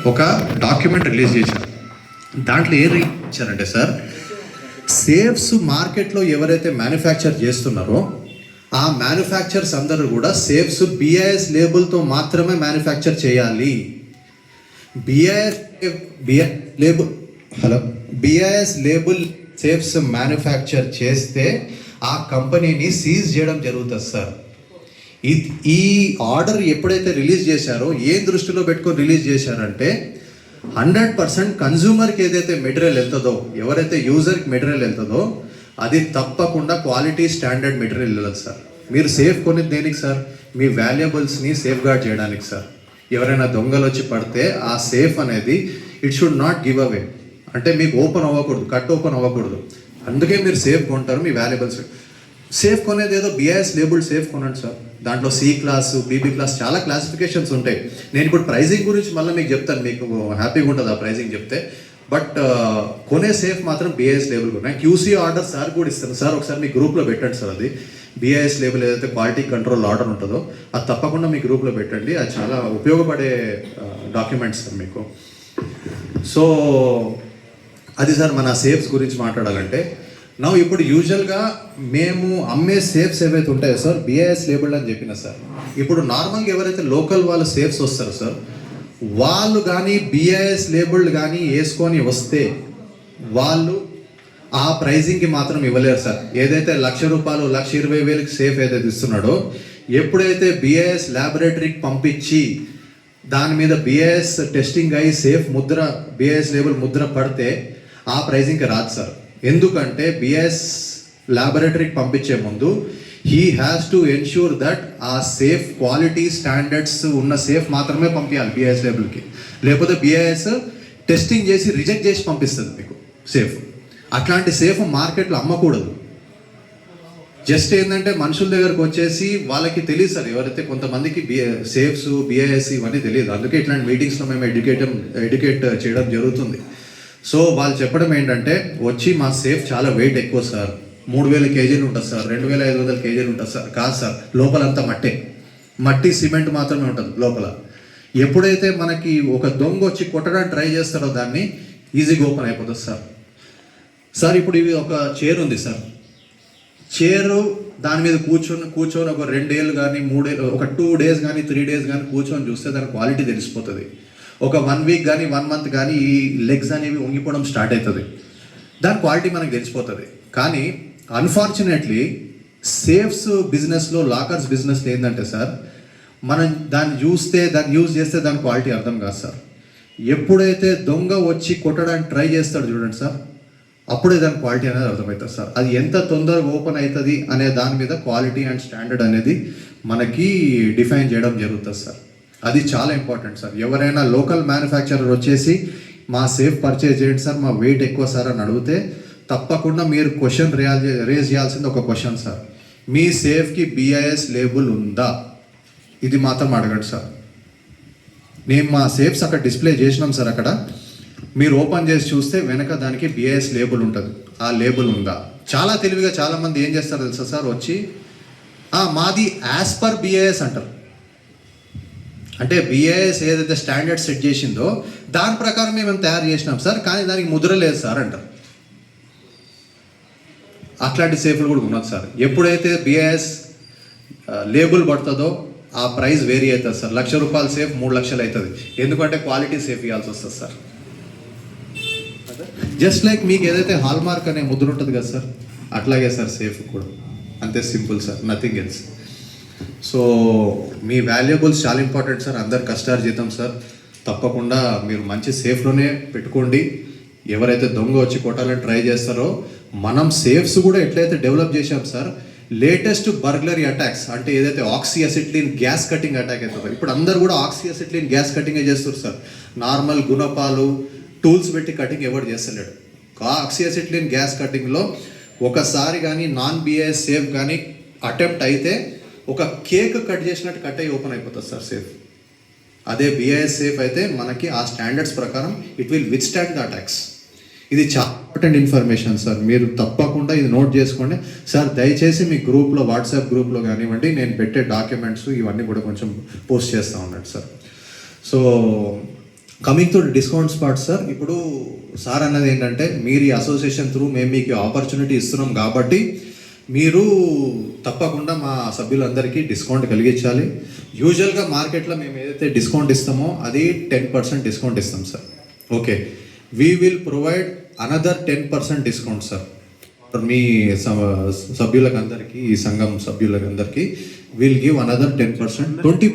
ఒక document release చేశారు. దాంట్లో ఏం ఇచ్చారంటే సార్, సేఫ్స్ మార్కెట్లో ఎవరైతే మ్యానుఫ్యాక్చర్ చేస్తున్నారో ఆ మ్యానుఫ్యాక్చర్స్ అందరూ కూడా సేఫ్స్ బిఐఎస్ లేబుల్తో మాత్రమే మ్యానుఫ్యాక్చర్ చేయాలి. బిఐఎస్ లేబుల్ సేఫ్స్ మ్యానుఫ్యాక్చర్ చేస్తే ఆ కంపెనీని సీజ్ చేయడం జరుగుతుంది సార్. ఈ ఆర్డర్ ఎప్పుడైతే రిలీజ్ చేశారో ఏం దృష్టిలో పెట్టుకొని రిలీజ్ చేశారంటే 100% కన్జ్యూమర్కి ఏదైతే మెటీరియల్ వెళ్తుందో, ఎవరైతే యూజర్కి మెటీరియల్ వెళ్తుందో అది తప్పకుండా క్వాలిటీ స్టాండర్డ్ మెటీరియల్ వెళ్ళదు సార్. మీరు సేఫ్ కొనేది దేనికి సార్? మీ వాల్యుబుల్స్ని సేఫ్ గార్డ్ చేయడానికి సార్. ఎవరైనా దొంగలు వచ్చి పడితే ఆ సేఫ్ అనేది it should not give away, అంటే మీకు ఓపెన్ అవ్వకూడదు, కట్ ఓపెన్ అవ్వకూడదు. అందుకే మీరు సేఫ్ కొంటారు. మీ వాల్యుబుల్స్ సేఫ్ కొనేది ఏదో బిఐఎస్ లేబుల్ సేఫ్ కొనండి సార్. దాంట్లో సి క్లాస్, బీబీ క్లాస్ చాలా క్లాసిఫికేషన్స్ ఉంటాయి. నేను ఇప్పుడు ప్రైజింగ్ గురించి మళ్ళీ మీకు చెప్తాను, మీకు హ్యాపీగా ఉంటుంది ఆ ప్రైజింగ్ చెప్తే. బట్ కొనే సేఫ్ మాత్రం బిఐఎస్ లేబుల్ కొన్నా. క్యూసీ ఆర్డర్ సార్ కూడా ఇస్తాను సార్, ఒకసారి మీ గ్రూప్లో పెట్టండి సార్. అది బిఐఎస్ లేబుల్ ఏదైతే క్వాలిటీ కంట్రోల్ ఆర్డర్ ఉంటుందో అది తప్పకుండా మీ గ్రూప్లో పెట్టండి. అది చాలా ఉపయోగపడే డాక్యుమెంట్స్ సార్ మీకు. సో అది సార్ మన సేఫ్స్ గురించి మాట్లాడాలంటే. ఇప్పుడు యూజువల్గా మేము అమ్మే సేఫ్స్ ఏవైతే ఉంటాయో సార్ బిఐఎస్ లేబుల్డ్ అని చెప్పిన సార్. ఇప్పుడు నార్మల్గా ఎవరైతే లోకల్ వాళ్ళు సేఫ్స్ వస్తారో సార్, వాళ్ళు కానీ బిఐఎస్ లేబుల్డ్ కానీ వేసుకొని వస్తే వాళ్ళు ఆ ప్రైజింగ్కి మాత్రం ఇవ్వలేరు సార్. ఏదైతే ₹1,00,000 1,20,000 సేఫ్ ఏదైతే ఇస్తున్నాడో, ఎప్పుడైతే బిఐఎస్ ల్యాబొరేటరీకి పంపించి దాని మీద బిఐఎస్ టెస్టింగ్ అయ్యి safe Mudra, BIS label Mudra పడితే ఆ ప్రైజింగ్కి రాదు సార్. ఎందుకంటే బిఐఎస్ ల్యాబొరేటరీకి పంపించే ముందు he has to ensure that ఆ సేఫ్ క్వాలిటీ స్టాండర్డ్స్ ఉన్న సేఫ్ మాత్రమే పంపించాలి బిఐఎస్ లేబుల్కి. లేకపోతే బిఐఎస్ టెస్టింగ్ చేసి రిజెక్ట్ చేసి పంపిస్తుంది మీకు సేఫ్. అట్లాంటి సేఫ్ మార్కెట్లో అమ్మకూడదు. జస్ట్ ఏంటంటే మనుషుల దగ్గరకు వచ్చేసి వాళ్ళకి తెలియదు సార్, ఎవరైతే కొంతమందికి సేఫ్స్ బిఐఎస్ ఇవన్నీ తెలియదు. అందుకే ఇట్లాంటి మీటింగ్స్లో మేము ఎడ్యుకేట్ చేయడం జరుగుతుంది. సో వాళ్ళు చెప్పడం ఏంటంటే, వచ్చి మా సేఫ్ చాలా వెయిట్ ఎక్కువ సార్, 3,000 కేజీలు ఉంటుంది సార్, 2,500 కేజీలు ఉంటుంది సార్. కాదు సార్, లోపలంతా మట్టి సిమెంట్ మాత్రమే ఉంటుంది లోపల. ఎప్పుడైతే మనకి ఒక దొంగ వచ్చి కొట్టడానికి ట్రై చేస్తారో దాన్ని ఈజీగా ఓపెన్ అయిపోతుంది సార్. సార్ ఇప్పుడు ఇవి ఒక చైర్ ఉంది సార్, చైరు దాని మీద కూర్చొని ఒక 2 ఏళ్ళు కానీ 3 ఏళ్ళు, ఒక 2 డేస్ కానీ 3 డేస్ కానీ కూర్చొని చూస్తే దాని క్వాలిటీ తెలిసిపోతుంది. ఒక 1 వీక్ కానీ 1 మంత్ కానీ ఈ లెగ్స్ అనేవి వంగిపోవడం స్టార్ట్ అవుతుంది, దాని క్వాలిటీ మనకు తెలిసిపోతుంది. కానీ అన్ఫార్చునేట్లీ సేఫ్స్ బిజినెస్లో, లాకర్స్ బిజినెస్లో ఏంటంటే సార్, మనం దాన్ని యూజ్ చేస్తే దాని క్వాలిటీ అర్థం కాదు సార్. ఎప్పుడైతే దొంగ వచ్చి కొట్టడానికి ట్రై చేస్తాడు చూడండి సార్, అప్పుడే దాని క్వాలిటీ అనేది అర్థమవుతుంది సార్. అది ఎంత తొందరగా ఓపెన్ అవుతుంది అనే దాని మీద క్వాలిటీ అండ్ స్టాండర్డ్ అనేది మనకి డిఫైన్ చేయడం జరుగుతుంది సార్. అది చాలా ఇంపార్టెంట్ సార్. ఎవరైనా లోకల్ మ్యానుఫ్యాక్చరర్ వచ్చేసి మా సేఫ్ పర్చేజ్ చేయండి సార్, మా వెయిట్ ఎక్కువ సార్ అని అడిగితే తప్పకుండా మీరు క్వశ్చన్ రేజ్ చేయాల్సింది ఒక క్వశ్చన్ సార్, మీ సేఫ్కి బిఐఎస్ లేబుల్ ఉందా? ఇది మాత్రం అడగండి సార్. నేను మా సేఫ్స్ అక్కడ డిస్ప్లే చేసినాం సార్, అక్కడ మీరు ఓపెన్ చేసి చూస్తే వెనక దానికి బిఐఎస్ లేబుల్ ఉంటుంది. ఆ లేబుల్ ఉందా? చాలా తెలివిగా చాలామంది ఏం చేస్తారు తెలుసా సార్, వచ్చి మాది యాజ్ పర్ బిఐఎస్ అంటారు. అంటే బిఐఎస్ ఏదైతే స్టాండర్డ్ సెట్ చేసిందో దాని ప్రకారం మేము తయారు చేసినాం సార్, కానీ దానికి ముద్ర లేదు సార్ అంటారు. అట్లాంటి సేఫ్లు కూడా ఉన్నది సార్. ఎప్పుడైతే బిఐఎస్ లేబుల్ పడుతుందో ఆ ప్రైస్ వేరీ అవుతుంది సార్. ₹1,00,000 సేఫ్ 3 లక్షలు అవుతుంది. ఎందుకంటే క్వాలిటీ సేఫ్ ఇవ్వాల్సి వస్తుంది సార్. జస్ట్ లైక్ మీకు ఏదైతే హాల్ మార్క్ అనే ముద్ర ఉంటుంది కదా సార్, అట్లాగే సార్ సేఫ్ కూడా అంతే simple sir, nothing else. So మీ వాల్యుబుల్స్ చాలా ఇంపార్టెంట్ సార్, అందరు కష్టార్జితం సార్. తప్పకుండా మీరు మంచి సేఫ్లోనే పెట్టుకోండి. ఎవరైతే దొంగ వచ్చి కొట్టాలని ట్రై చేస్తారో, మనం సేఫ్స్ కూడా ఎట్లయితే డెవలప్ చేశాం సార్, లేటెస్ట్ బర్గ్లరీ అటాక్స్ అంటే ఏదైతే ఆక్సియాసిట్లిన్ గ్యాస్ కటింగ్ అటాక్ అవుతుందో, ఇప్పుడు అందరు కూడా ఆక్సియాసిట్లిన్ గ్యాస్ కటింగే చేస్తారు సార్. నార్మల్ గుణపాలు టూల్స్ పెట్టి కటింగ్ ఎవరు చేస్తలేడు. ఆక్సియాసిట్లిన్ గ్యాస్ కటింగ్లో ఒకసారి కానీ నాన్ బిఐఎస్ సేఫ్ కానీ అటెంప్ట్ అయితే ఒక కేక్ కట్ చేసినట్టు కట్ అయ్యి ఓపెన్ అయిపోతుంది సార్ సేఫ్. అదే బిఐఎస్ సేఫ్ అయితే మనకి ఆ స్టాండర్డ్స్ ప్రకారం it will withstand the attacks. ఇది చాలా ఇంపార్టెంట్ ఇన్ఫర్మేషన్ సార్, మీరు తప్పకుండా ఇది నోట్ చేసుకోండి సార్. దయచేసి మీ గ్రూప్లో, వాట్సాప్ గ్రూప్లో కానివ్వండి, నేను పెట్టే డాక్యుమెంట్స్ ఇవన్నీ కూడా కొంచెం పోస్ట్ చేస్తూ ఉన్నాడు sir. So coming to discounts part sir, ఇప్పుడు సార్ అన్నది ఏంటంటే మీరు ఈ అసోసియేషన్ త్రూ మేము మీకు ఆపర్చునిటీ ఇస్తున్నాం కాబట్టి మీరు తప్పకుండా మా సభ్యులందరికీ డిస్కౌంట్ కలిగించాలి. యూజువల్గా మార్కెట్లో మేము ఏదైతే డిస్కౌంట్ ఇస్తామో అది 10% డిస్కౌంట్ ఇస్తాం sir. Okay, we will provide another 10% discount sir మీ సభ్యులకు అందరికీ, ఈ సంఘం సభ్యులకు అందరికీ విల్ గివ్ అనదర్ 10%. 20%